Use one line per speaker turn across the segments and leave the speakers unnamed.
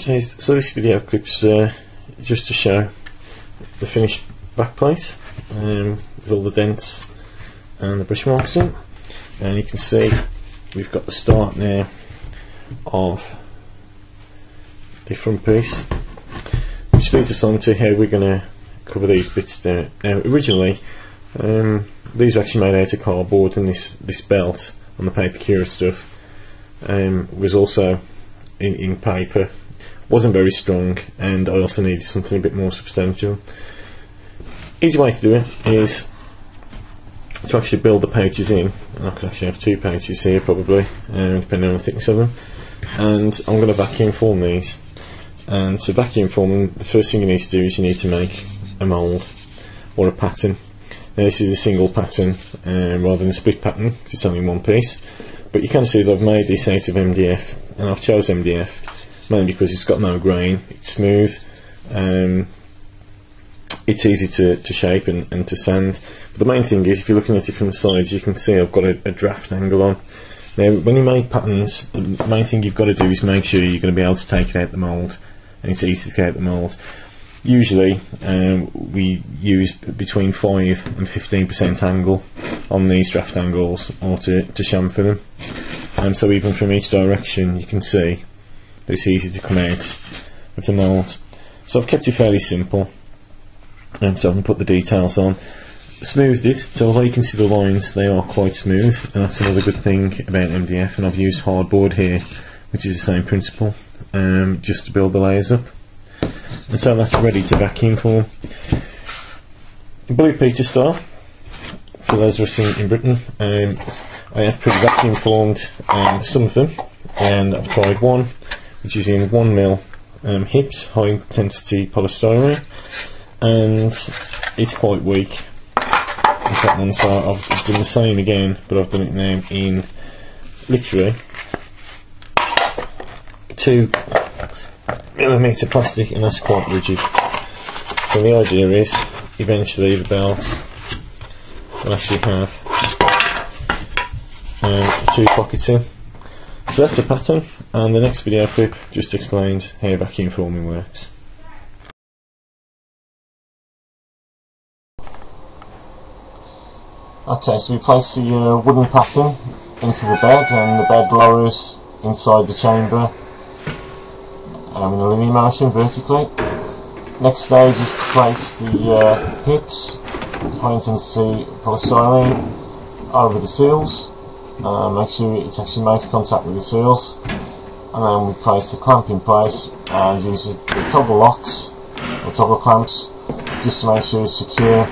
Okay, so this video clip's just to show the finished backplate with all the dents and the brush marks in, and you can see we've got the start now of the front piece, which leads us on to how we're going to cover these bits down. Now originally these were actually made out of cardboard, and this belt on the paper cure stuff was also in paper. Wasn't very strong, and I also needed something a bit more substantial. Easy way to do it is to actually build the pouches in, and I could actually have two pouches here probably, depending on the thickness of them, and I'm going to vacuum form these. And to vacuum form them, the first thing you need to do is you need to make a mould or a pattern. Now this is a single pattern rather than a split pattern, because it's only one piece, but you can see that I've made this out of MDF, and I've chose MDF mainly because it's got no grain, it's smooth, it's easy to shape and to sand. But the main thing is, if you're looking at it from the sides, you can see I've got a draft angle on. Now when you make patterns, the main thing you've got to do is make sure you're going to be able to take it out the mould, and it's easy to get out the mould. Usually we use between 5 and 15% angle on these draft angles, or to chamfer them, and so even from each direction you can see that it's easy to come out of the mould. So I've kept it fairly simple, and so I can put the details on. Smoothed it, so although you can see the lines, they are quite smooth, and that's another good thing about MDF. And I've used hardboard here, which is the same principle, just to build the layers up. And so that's ready to vacuum form. Blue Peter style, for those of us in Britain, I have pre-vacuum formed some of them, and I've tried one which is in 1mm HIPS, high intensity polystyrene, and it's quite weak, that one. So I've done the same again, but I've done it now in literally 2mm plastic, and that's quite rigid. So the idea is eventually the belt will actually have 2 pockets in. So that's the pattern, and the next video clip just explains how vacuum forming works. Okay, so we place the wooden pattern into the bed, and the bed lowers inside the chamber in a linear motion vertically. Next stage is to place the hips, high intensity polystyrene, over the seals. Make sure it's actually making contact with the seals, and then we place the clamp in place and use the toggle locks or toggle clamps just to make sure it's secure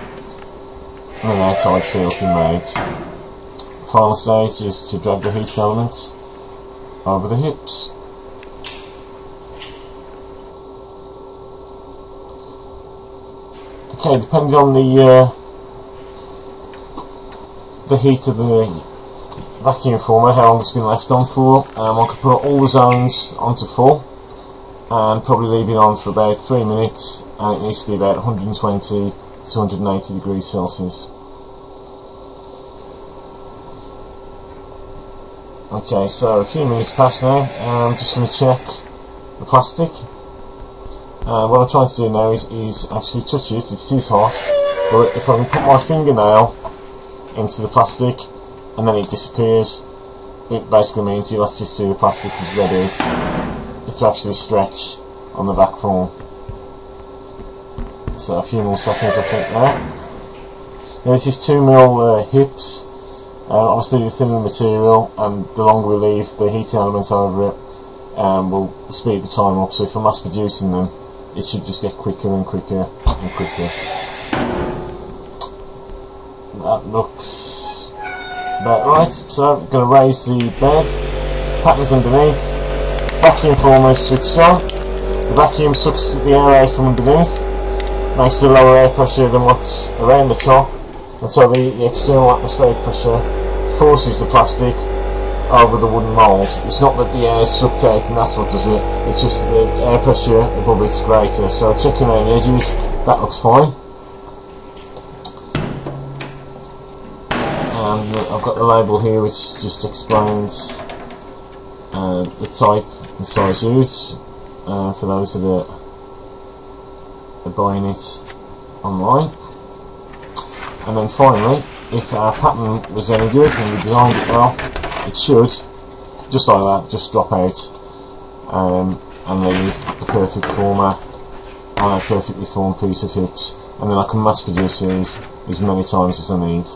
and an airtight seal can be made. Final stage is to drag the heating element over the hips. Okay, depending on the heat of the vacuum former, how long it's been left on for, I could put all the zones onto full and probably leave it on for about 3 minutes, and it needs to be about 120 to 180 degrees Celsius. Okay, so a few minutes past now, I'm just going to check the plastic. What I'm trying to do now is actually touch it. It is hot, but if I can put my fingernail into the plastic and then it disappears, it basically means the elasticity of the plastic is ready to actually stretch on the back form. So a few more seconds I think now. Now this is 2mm hips. Obviously the thinner the material and the longer we leave the heating element over it, will speed the time up. So if I'm mass producing them, it should just get quicker and quicker and quicker. That looks about right. So I'm going to raise the bed, patterns underneath, vacuum former is switched on. The vacuum sucks the air out from underneath, makes the lower air pressure than what's around the top, and so the external atmospheric pressure forces the plastic over the wooden mould. It's not that the air is sucked out and that's what does it, it's just the air pressure above it's greater. So checking around the edges, that looks fine. And I've got the label here which just explains the type and size used.
for those that are buying it online. And then finally, if our pattern was any good and we designed it well, it should, just like that, just drop out and leave the perfect former on a perfectly formed piece of hips, and then I can mass produce these as many times as I need.